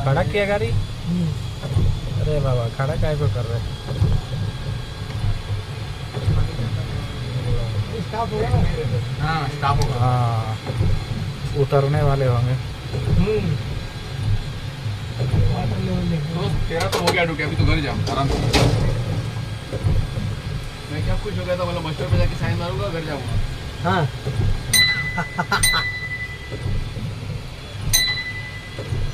खड़ा किया गाड़ी। अरे बाबा खड़ा काहे को कर रहे? स्टॉप होगा। हाँ स्टॉप होगा। हाँ उतरने वाले होंगे। तो तेरा तो हो गया डूके, अभी तो घर जाओ आराम से। मैं क्या खुश हो गया था, मतलब बस स्टॉप पे जाके साइन मारूंगा, घर जाऊंगा। हाँ